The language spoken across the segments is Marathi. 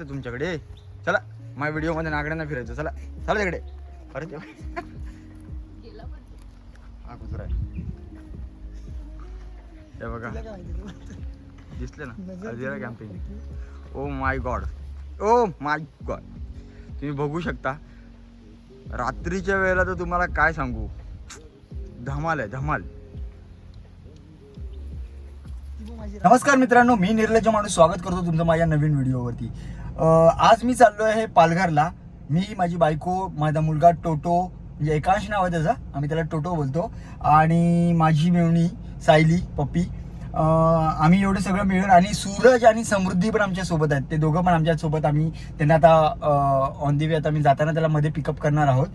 तुमच्याकडे चला माझ्या व्हिडिओ मध्ये नागड्यांना फिरायचं. चला चला तिकडे. अरे ते हा कुत्रा आहे ते बघा दिसले ना Ajira camping. Oh my god, oh my god. तुम्ही बघू शकता रात्रीच्या वेळेला तर तुम्हाला काय सांगू, धमाल आहे धमाल. नमस्कार मित्रांनो, मी निर्लज्ज माणूस स्वागत करतो तुमचं माझ्या नवीन व्हिडिओवरती. आज मी चाललो आहे पालघरला. मी, माझी बायको, माझा मुलगा टोटो, म्हणजे एकांश नाव आहे त्याचा, आम्ही त्याला टोटो बोलतो, आणि माझी मेवणी सायली पप्पी. आम्ही एवढं सगळं मिळून, आणि सूरज आणि समृद्धी पण आमच्या सोबत आहेत. ते दोघं पण आमच्या सोबत. आम्ही त्यांना आता ऑन दी वे आता मी जाताना त्याला मध्ये पिकअप करणार आहोत.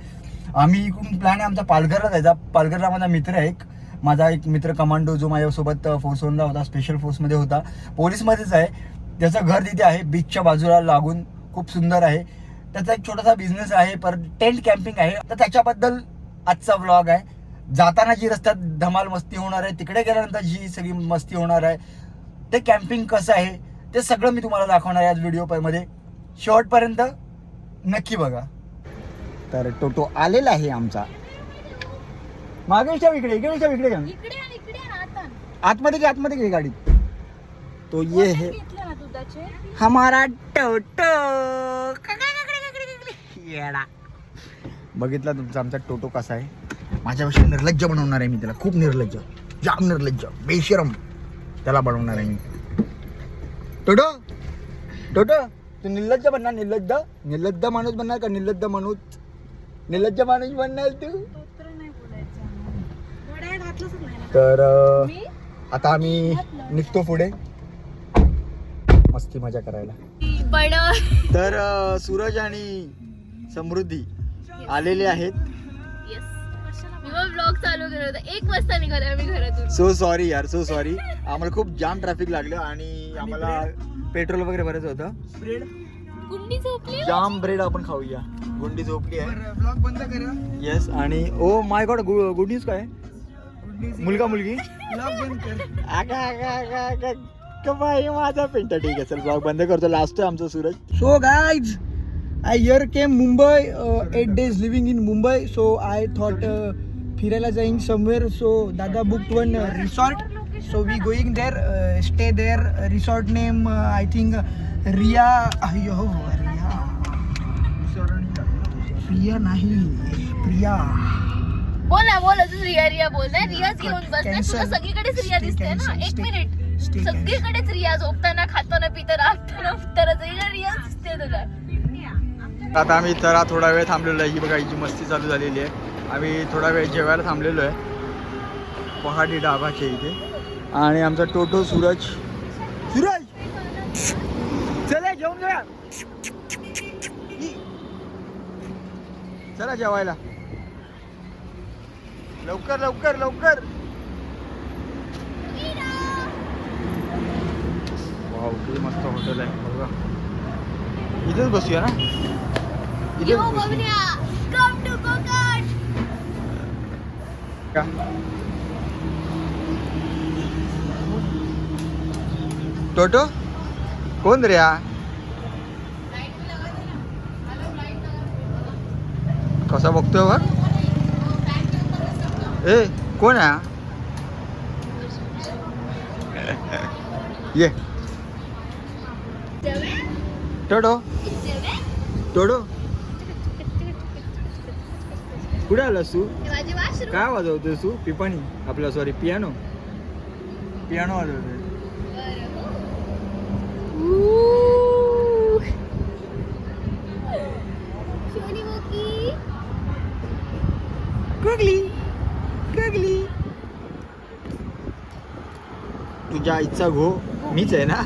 आम्ही इकडून प्लॅन आहे आमचा पालघरला जायचा. पालघरला माझा मित्र आहे माझा एक मित्र कमांडो, जो माझ्यासोबत फोर्स वनला होता, स्पेशल फोर्समध्ये होता, पोलीसमध्येच आहे. त्याचं घर तिथे आहे बीचच्या बाजूला लागून, खूप सुंदर आहे. त्याचा एक छोटासा बिझनेस आहे, पर टेंट कॅम्पिंग आहे. तर त्याच्याबद्दल आजचा व्लॉग आहे. जाताना जी रस्त्यात धमाल मस्ती होणार आहे, तिकडे गेल्यानंतर जी सगळी मस्ती होणार आहे, ते कॅम्पिंग कसं आहे ते सगळं मी तुम्हाला दाखवणार आहे आज व्हिडिओमध्ये. शेवटपर्यंत नक्की बघा. तर टोटो आलेला आहे आमचा. मागे इकडे आतमध्ये घे गाडीत. तो ये है हमारा टोटो. बघितला तुमचा आमचा टोटो कसा आहे. माझ्यापेक्षा निर्लज्ज बनवणार आहे मी त्याला, खूप निर्लज्ज, जाम निर्लज्ज, बेशरम त्याला बनवणार आहे मी. टोटो टोटो तू निर्लज्ज बनणार. निर्लज्ज माणूस बनणार का? निर्लज्ज माणूस बनणार तू. तर आता आम्ही निघतो पुढे मस्ती मजा करायला. तर सूरज आणि समृद्धी आलेले आहेत. ब्लॉग चालू केला होता, 1 वाजता निघाले आम्ही घरातून. सो सॉरी यार, सो सॉरी. आम्हाला खूप जाम ट्रॅफिक लागलं आणि आम्हाला पेट्रोल वगैरे भरायचं होतं. ब्रेड गुंडी झोपली, जाम ब्रेड आपण खाऊया. गुंडी झोपली आहे. ब्लॉग बंद करा. येस. आणि ओ माय गॉड, गुड न्यूज काय? मुलगा मुलगी ब्लॉग बंद कर. माझा पेंटा. ठीक आहे, चल ब्लॉग बंद करतो. लास्ट आमचं Suraj. So guys, I here came Mumbai, 8 days living in Mumbai. So I thought फिरायला जाईन somewhere. So दादा booked one resort. So we going there, stay there. Resort name I think Ria. Ria नाही, प्रिया. बोला तू रिया बोलताय. रियाच घेऊन बसताय. तुला सगळीकडेच रिया दिसते ना. 1 मिनिट, सगळीकडेच रिया, झोपताना, खाताना, पिताना, उठताना रिया दिसते तुला. आता आम्ही जरा थोडा वेळ थांबलेलो आहे. ही बघा, हिची मस्ती चालू झालेली आहे. आम्ही थोडा वेळ जेवायला थांबलेलो आहे पहाडी डाबाच्या इथे. आणि आमचा टोटो सूरज चला जेवून घ्या. चला जेवायला, लवकर. वाव, किती मस्त हॉटेल आहे बघा. इथेच बसूया ना, इथेच बसूया. का टोटो कोण रे हा? कसा बघतोय बघ. ए कोण आहे? ये टोटो कुठे आलास तू? काय वाजवतोस तू? पिपाणी आपला, सॉरी, पियानो वाजवतोय. गगली तुझ्या आईचा घो मीच आहे ना.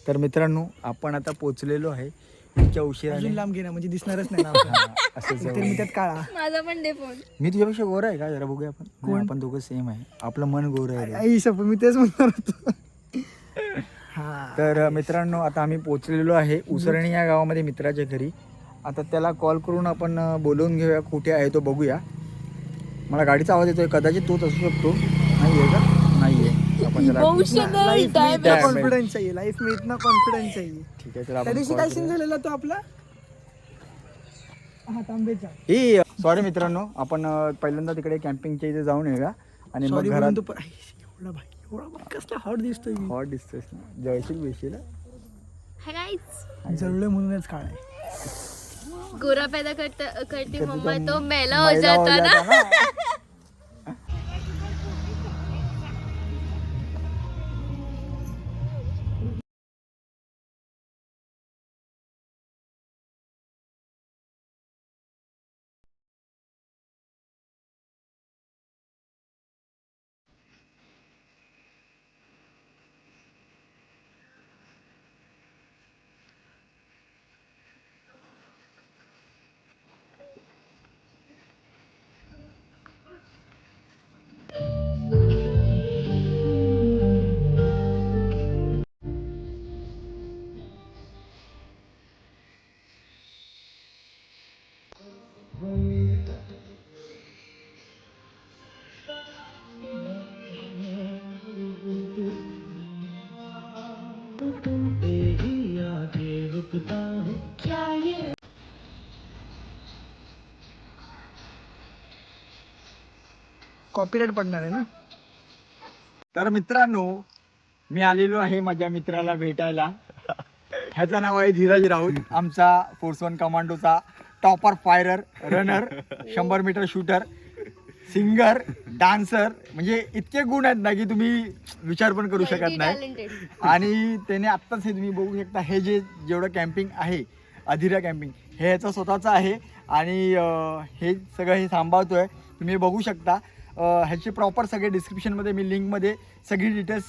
तर मित्रांनो आपण आता पोचलेलो आहे इतक्या अजून उशिराने. लांब घे ना म्हणजे दिसणारच नाही ना हा, असं तर मी त्यात काळा माझा पण दे फोन. मी तुझ्यापेक्षा गोरा आहे का जरा बघूया आपण. नाही, आपण दोघं सेम आहे. आपलं मन गोरं आहे रे. आई शप मी तेच म्हणणार होतो. हा तर मित्रांनो आता आम्ही पोचलेलो आहे उसरणी या गावामध्ये मित्राच्या घरी. आता त्याला कॉल करून आपण बोलवून घेऊया कुठे आहे तो बघूया. मला गाडीचा आवाज येतोय कदाचित तोच असू शकतो. नाही आहे का? नाही आहे. आपण त्याला Emotional लाईफ में damage. इतना कॉन्फिडेंस चाहिए लाईफ में इतना कॉन्फिडेंस चाहिए. ठीक आहे. तर त्या आपण दिवशी call काय करूया. सीन झालेला तो आपला हा तांबेचा हे सॉरी मित्रांनो आपण पहिल्यांदा तिकडे कॅम्पिंगच्या इथे जाऊन येऊया आणि मग सॉरी घरात म्हणून तो एवढा भाई एवढा बघ कसला हॉट दिसतोय मी. हॉट दिसतोस ना जळशील बेशील. Hi guys. जळलोय म्हणूनच काळ आहे. गोरा पैदा करती मम्मा तो मैला मैला हो जाता ना. कॉपीराइट पडणार आहे ना. तर मित्रांनो मी आलेलो आहे माझ्या मित्राला भेटायला. ह्याचं नाव आहे धीरज राऊत. आमचा फोर्स 1 कमांडोचा topper firer runner 100 metre shooter singer dancer म्हणजे इतके गुण आहेत ना की तुम्ही विचार पण करू शकत नाही. Talented. आणि त्याने आत्ताच हे तुम्ही बघू शकता हे जेवढं कॅम्पिंग आहे अधिरा कॅम्पिंग हे ह्याचं स्वतःचं आहे आणि हे सगळं हे सांभाळतोय तुम्ही बघू शकता. ह्याचे प्रॉपर सगळे डिस्क्रिप्शनमध्ये मी लिंकमध्ये सगळी डिटेल्स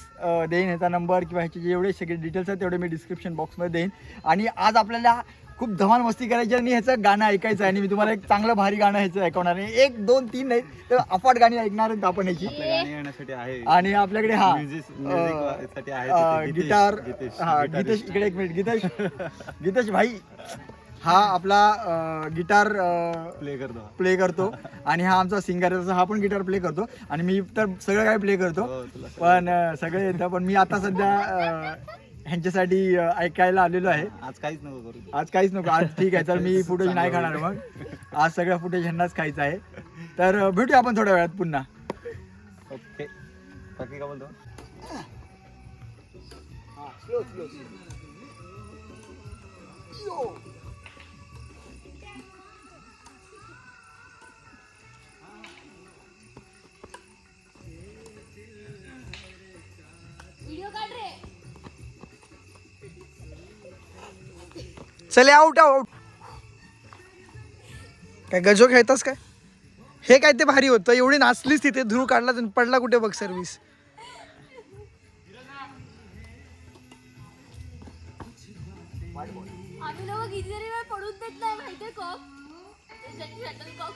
देईन. ह्याचा नंबर किंवा ह्याचे जेवढे सगळे डिटेल्स आहेत तेवढे मी डिस्क्रिप्शन बॉक्समध्ये देईन. आणि आज आपल्याला खूप धमाल मस्ती करायची आणि ह्याचं गाणं ऐकायचं आहे आणि मी तुम्हाला एक चांगलं भारी गाणं ह्याचं ऐकवणार आहे. 1 2 3 नाही तर अफाट गाणी ऐकणार आहेत आपण ह्याची. गाणी गाण्यासाठी आहे आणि आपल्याकडे हा म्युझिकसाठी आहे गिटार हा गीतेश इकडे एक मिनिट गीतेश भाई हा आपला गिटार प्ले करतो आणि हा आमचा सिंगर आहे हा पण गिटार प्ले करतो आणि मी तर सगळं काय प्ले करतो पण सगळं येतं. पण मी आता सध्या ह्यांच्यासाठी ऐकायला आलेलो आहे. आज काहीच नको करू. आज काहीच नको. आज ठीक आहे तर मी फुटेज नाही खाणार. मग आज सगळं फुटेज ह्यांनाच खायचं आहे. तर भेटूया आपण थोड्या वेळात पुन्हा. ओके बाकी काय बोलतो. व्हिडिओ काढ रे. चले आउट आउट. काय गजो खेळतास काय. हे काय ते भारी होतं एवढी नाचलीच तिथे ध्रुव काढला पडला कुठे बघ सर्व्हिस. आम्ही लोक किती जरी वेळ पडून देत नाही माहितीये कॉक. शटलकॉक.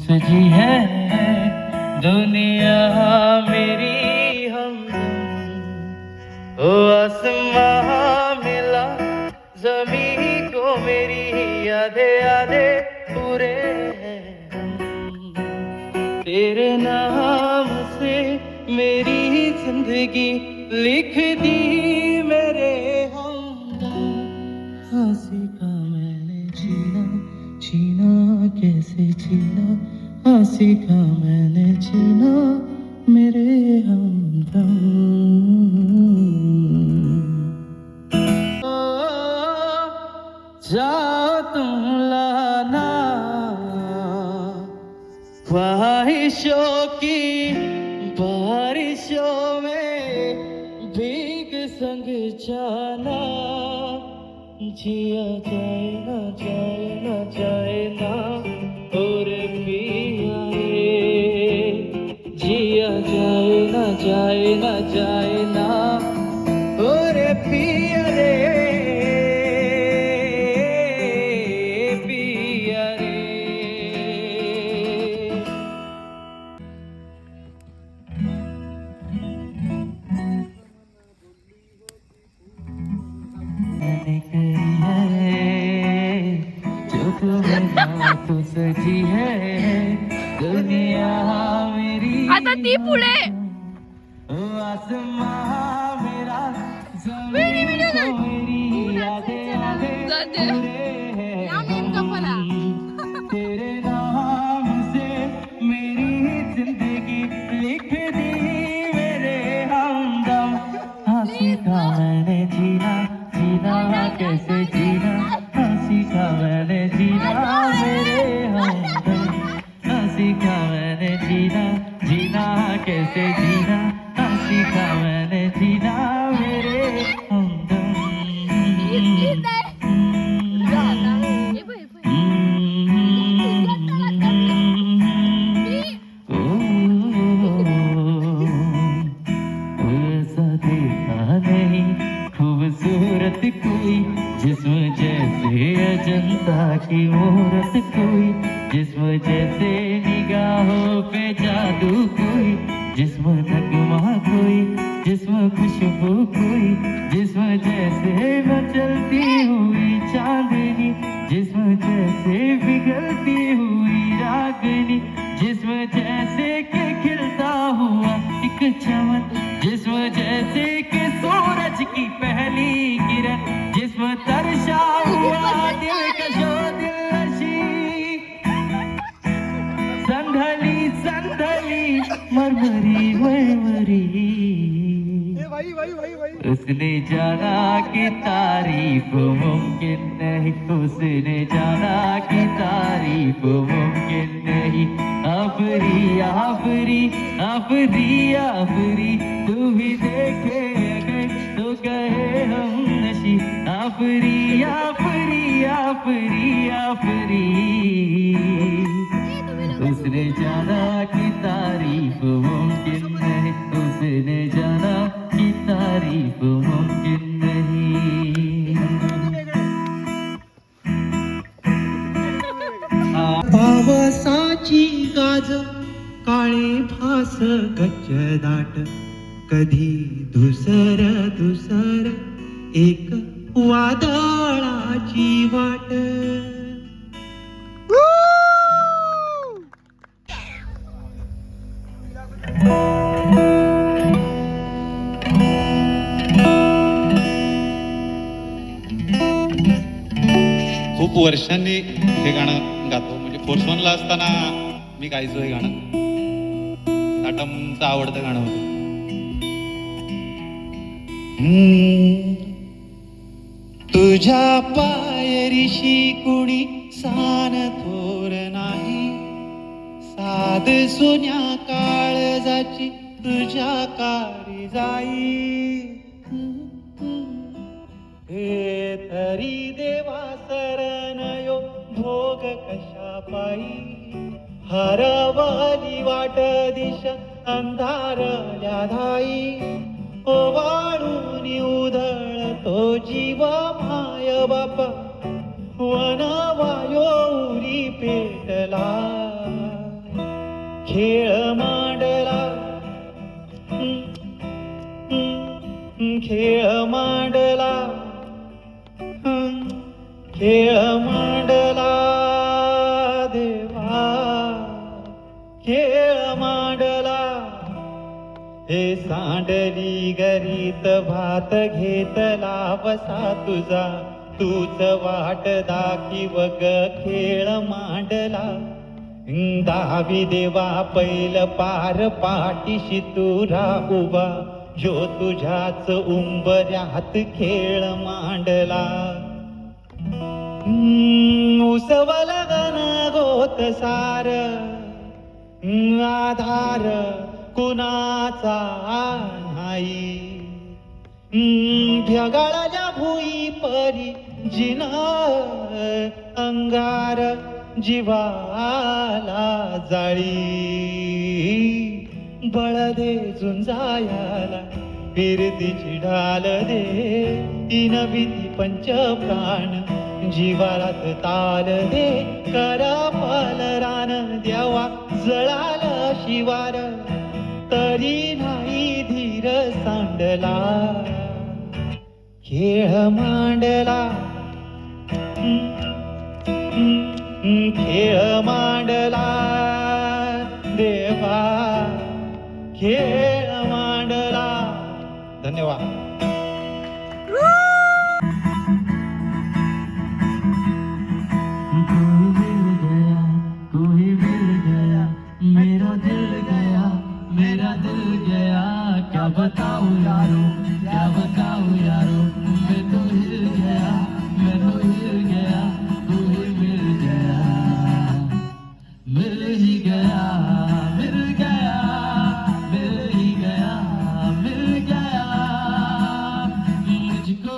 सजी है दुनिया मेरी हमदम ओ आसमां मिला जमी को मेरी आधे आधे पूरे हैं हम तेरे नाम से मेरी जिंदगी लिख दी मेरे हमदम हंसी का मैंने जीना जीना कैसे जीना हाँ सीखा मैंने जीना मेरे हमदम भीग संग जाना, जिया जाए ना जाए ना जाए ना और पिया रे, जिया जाए ना जाए ना जाए ना और पिया रे, पिया रे। मैंने कही है जो तुम्हें तो सजी है दुनिया मेरी, आता ती पुढे आसमां मेरा जमीन को मेरी यादें आधे जाते. पूरे हैं या मेन कपला. तेरे नाम से मेरी जिंदगी लिख दी मेरे हमदम, हाँ सीखा मैंने जीना, जीना कैसे जीना, हाँ सीखा मैंने जीना मेरे हमदम, हाँ सीखा मैंने जीना, जीना कैसे जीना, हाँ सीखा मैंने जीना मेरे हमदम। ये बाई, बाई. ऐसा देखा नहीं खूबसूरत कोई जिस्म जैसे अजंता की मूरत कोई, जिस्म जैसे निगाहों पे जादू कोई, जिस्म नगमा कोई, जिस्म खुशबू कोई, जिस्म जैसे मचलती हुई चांदनी, जिस्म जैसे पिघलती हुई रागनी, जिस्म जैसे के खिलता हुआ एक चमन, जिस्म जैसे के सूरज की पहली किरण, जिस्म तरशा हुआ दिल कशो दिलनशी, संधली संधली मरमरी मरमरी, उसने जाना कि तारीफ मुमकिन नहीं, उसने जाना कि तारीफ मुमकिन नहीं, आफरी आफरी आफरी आफरी तू ही देखे अगर तो कहे हम नशी, आफरी आफरी आफरी आफरी, उसने जाना कि तारीफ मुमकिन नहीं, उसने जाना कि तारीफ मुमकिन नहीं। पावसाची गाज काळे भास गच्च दाट, कधी धुसर धुसर एक वादळाची वाट. खूप वर्षांनी हे गाणं गातो, म्हणजे फोर्स वनला असताना मी गायचो हे गाणं. टाटमचं आवडतं गाणं होतं. तुझ्या पायरीशी कुणी सान थोर नाही, साध सोन्या काळजाची तुझ्या कारी जाई, हे तरी देवा शरणयो भोग कशा पायी, हरवली वाट दिशा अंधारल्या धाई, ओवाळून उधळतो जीव माय बापा, वनवायो उरी पेटला, खेळ मांडला, खेळ मांडला, खेळ मांडला देवा, खेळ मांडला. हे सांडली गरीत भात घेतला वसा तुझा, तूच वाट दाखीव ग खेळ मांडला. दावी देवा पैल पार पाठीशी तुरा उभा, जो तुझ्याच उंबऱ्यात खेळ मांडला. उसवल गण गोत सार, आधार कुणाचा नाही, या गाळाच्या भुई परी जिना अंगार जीवाला जाळी बळ दे झुंजायाला फिरतीची ढाल दे तीन भीती पंच प्राण जीवारात ताल दे कर पालरान द्यावा जळाल शिवार तरी नाही धीर सांडला खेळ मांडला खेळ मांडला देवा खेळ मांडला. धन्यवाद. मेरा दिल गया क्या बताऊं यारो मैं तो हिल गया तू ही मिल गया मुझको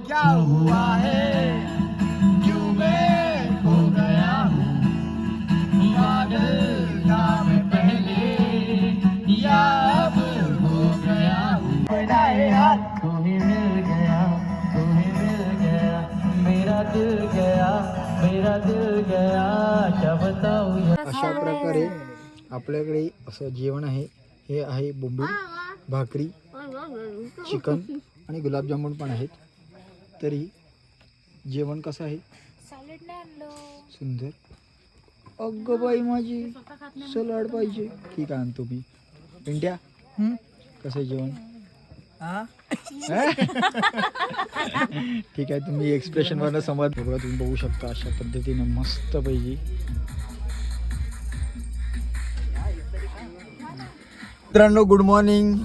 क्या हुआ है क्यों मैं खो गया हूँ पागल था मैं पहले या अब हो गया हूँ बनाए हाथ तू ही मिल गया मेरा दिल गया क्या बताऊं अशा प्रकारे आपल्याकडे असं जेवण आहे. हे आहे बोंबील, भाकरी, चिकन आणि गुलाबजामुन पण आहेत. तरी जेवण कसं आहे? सॅलेड नाही आणलं. सुंदर. अगं बाई माझी सलाड पाहिजे. ठीक आहे आणतो मी. इंडिया कसं आहे जेवण? ठीक आहे. तुम्ही एक्सप्रेशन वरनं समज बघा. तुम्ही बघू शकता अशा पद्धतीने मस्त पाहिजे. मित्रांनो गुड मॉर्निंग.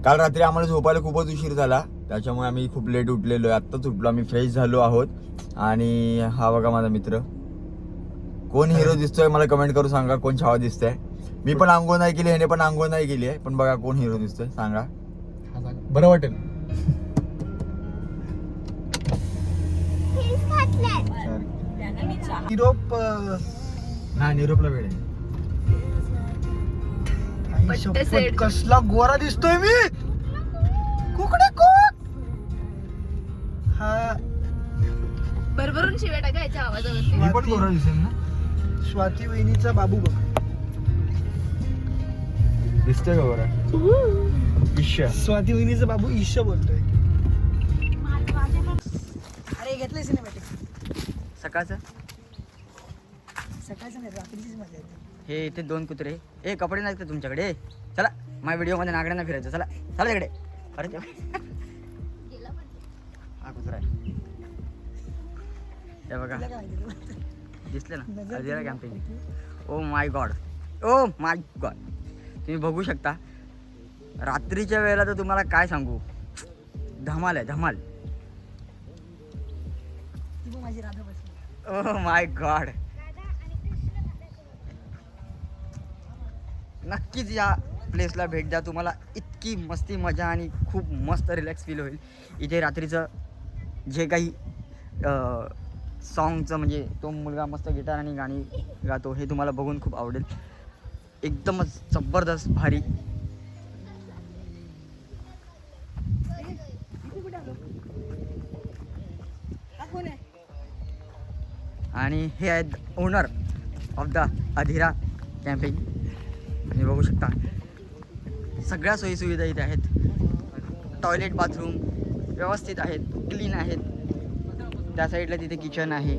काल रात्री आम्हाला झोपायला खूपच उशीर झाला, त्याच्यामुळे आम्ही खूप लेट उठलेलो आहे. आत्ताच उठलो आम्ही, फ्रेश झालो आहोत. आणि हा बघा माझा मित्र. कोण हिरो दिसतोय मला कमेंट करून सांगा. कोण छावा दिसतंय. मी पण आंघोळ नाही केली, ह्याने पण आंघोळ नाही केली आहे, पण बघा कोण हिरो दिसतोय सांगा. बरं वाटेल. निरोप नाही निरोपला वेळ आहे. आई शपथ, कसला गोरा दिसतोय मी. कुकडे कोक. हा भरभरून शिव्या टाकायच्या आवाजावरती. मी पण गोरा दिसेल ना. स्वाती वहिनीचा बाबू बघ. दिसतोय का गोरा? ईशा. स्वाती वहिनीचा बाबू ईशा बोलतोय. अरे घेतलंय सिनेमॅटिक. सकाळचं सकाळचं नाही, रात्रीचीच मजा येते. हे इथे 2 कुत्रे. ए कपडे नाहीत का तुमच्याकडे? चला माझ्या व्हिडिओमध्ये नागड्यांना फिरायचं. चला तिकडे. अरे ते हा कुत्रा आहे. हे बघा तुला काय माहिती तुला? दिसले ना नजर अजिरा गेली. कॅम्पिंग. Oh my god. तुम्ही बघू शकता. रात्रीच्या वेळेला तर तुम्हाला काय सांगू, धमाल आहे धमाल. ती पण माझी राधा बसली. ओ माय गॉड. नक्कीच या प्लेसला भेट द्या. तुम्हाला इतकी मस्ती मजा आणि खूप मस्त रिलॅक्स फील होईल. इथे रात्रीचं जे काही सॉन्गचं म्हणजे तो मुलगा मस्त गिटार आणि गाणी गातो हे तुम्हाला बघून खूप आवडेल. एकदमच जबरदस्त भारी. आणि हे आहेत owner of the Adhira camping. तुम्ही बघू शकता सगळ्या सोयीसुविधा इथे आहेत. टॉयलेट बाथरूम व्यवस्थित आहेत, क्लीन आहेत. त्या साईडला तिथे किचन आहे,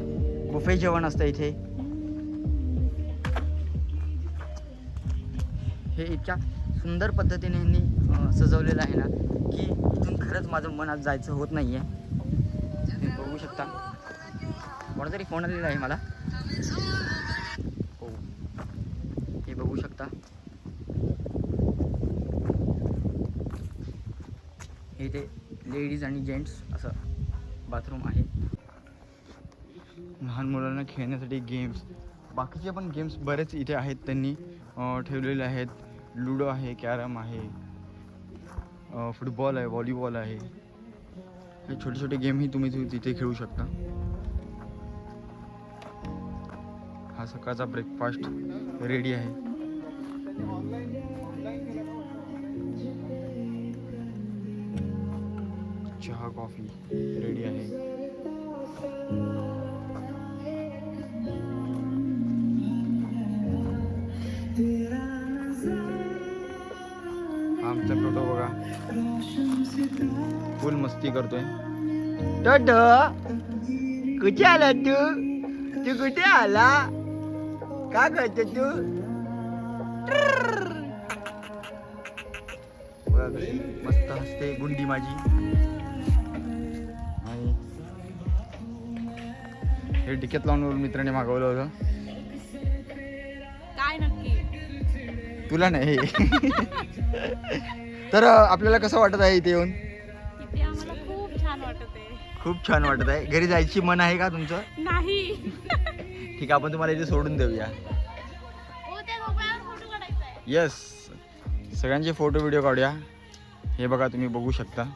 बुफे जेवण असतं इथे. हे इतक्या सुंदर पद्धतीने यांनी सजवलेलं आहे ना की इथून खरंच माझं मनात जायचं होत नाही आहे. तुम्ही बघू शकता. कोणातरी फोन आलेला आहे मला. हो हे बघू शकता. हे इथे लेडीज आणि जेंट्स असं बाथरूम आहे. लहान मुलांना खेळण्यासाठी गेम्स, बाकीचे पण गेम्स बरेच इथे आहेत त्यांनी ठेवलेले आहेत. लुडो आहे, कॅरम आहे, फुटबॉल आहे, व्हॉलीबॉल आहे. हे छोटे छोटे गेमही तुम्ही तिथे खेळू शकता. हा सकाळचा ब्रेकफास्ट रेडी आहे. चहा कॉफी रेडी आहे. आमचा टोटो बघा फुल मस्ती करतोय. टोटो कुठे आला तू? तू कुठे आला? का करतो तू? बघा कशी मस्त हसते गुंडी माझी. आणि हे टिकेत लावून मित्राने मागवलं होतं. काय नक्की तुला नाही. तर आपल्याला कसं वाटत आहे इथे येऊन? इथे आम्हाला खूप छान वाटत आहे. खूप छान वाटत आहे. घरी जायची मन आहे का तुमचं? नाही ठीक आहे, आपण तुम्हाला इथे सोडून देऊया. हो त्या मोबाईलवर फोटो काढायचा आहे. येस, सगळ्यांचे फोटो व्हिडिओ काढूया. हे बघा तुम्ही बघू शकता.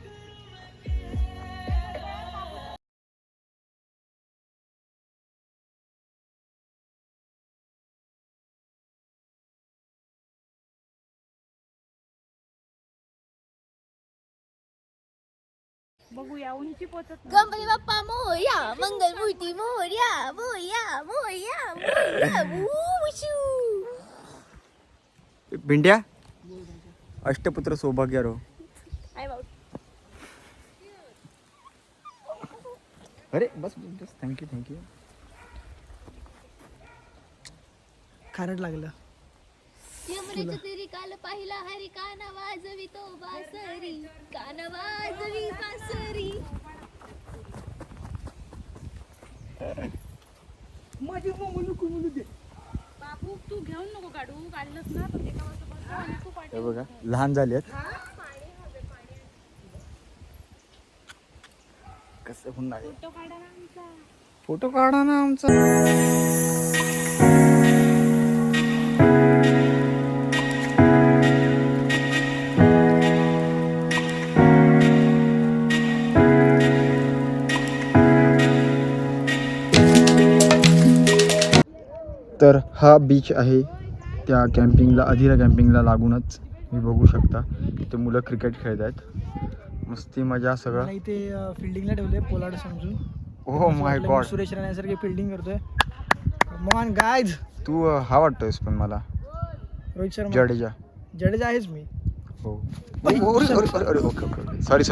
गणपती बाप्पा मोरया, मंगलमूर्ती मोरया, मोरया मोरया मोरया वूशू. भिंड्या अष्टपुत्र सौभाग्य रो. हाय भाऊ. अरे बस बस, थँक्यू थँक्यू. खारट लागलं. यमुनेच्या तीरी काल पाहिला हरी, काना वाजवी तो बासरी, काना वाजवी बासरी. माझी मम्मी कुमलू दे. बाबू तू घेऊन नको काढू, काढलंस ना तर ते हे बघा लहान झालेत. कसं होणार? फोटो काढा ना आमचा. तर हा बीच आहे त्या कॅम्पिंगला, अधिरा कॅम्पिंगला लागूनच. मी बघू शकता ते मुलं क्रिकेट खेळत आहेत. मस्ती मजा सगळं. मला इथे फिल्डिंगला ठेवले पोलार्ड समजून. ओ माय गॉड, सुरेश राण्यासारखी फिल्डिंग करतोय. मॉन गाईज. तू हा वाटतोयस पण मला रोहित शर्मा. जडेजा आहेच मी. हो. सॉरी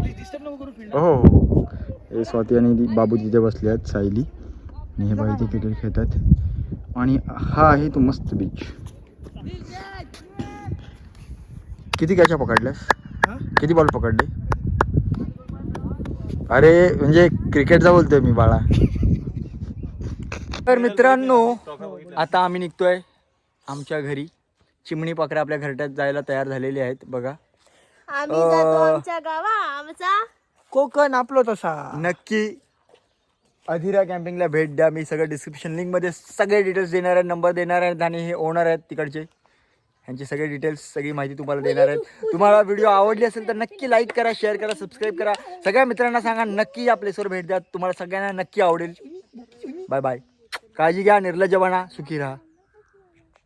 डिस्टर्ब नको करू field. हो. हे स्वाती आणि बाबू तिथे बसले आहेत, सायली. आणि हे बाई इथे क्रिकेट खेळतात. आणि हा आहे तो मस्त बीच. किती कॅचा पकडल्यास? हा? किती बॉल पकडले? अरे म्हणजे क्रिकेटचा बोलतोय मी बाळा. तर मित्रांनो आता आम्ही निघतोय आमच्या घरी. चिमणी पाखरं आपल्या घरट्यात जायला तयार झालेली आहेत बघा. आम्ही जातो आमच्या गावा. आमचा कोकण आपलो तसा. नक्की अधिरा कॅम्पिंगला भेट द्या. मी सगळं डिस्क्रिप्शन लिंकमध्ये सगळे डिटेल्स देणार आहे, नंबर देणार आहेत. आणि हे ओनर आहेत तिकडचे, ह्यांचे सगळे डिटेल्स, सगळी माहिती तुम्हाला देणार आहेत. तुम्हाला व्हिडिओ आवडली असेल तर नक्की लाईक करा, शेअर करा, सबस्क्राईब करा. सगळ्या मित्रांना सांगा नक्की या प्लेसवर भेट द्या. तुम्हाला सगळ्यांना नक्की आवडेल. Bye bye. काळजी घ्या, निर्लज्ज बना, सुखी राहा.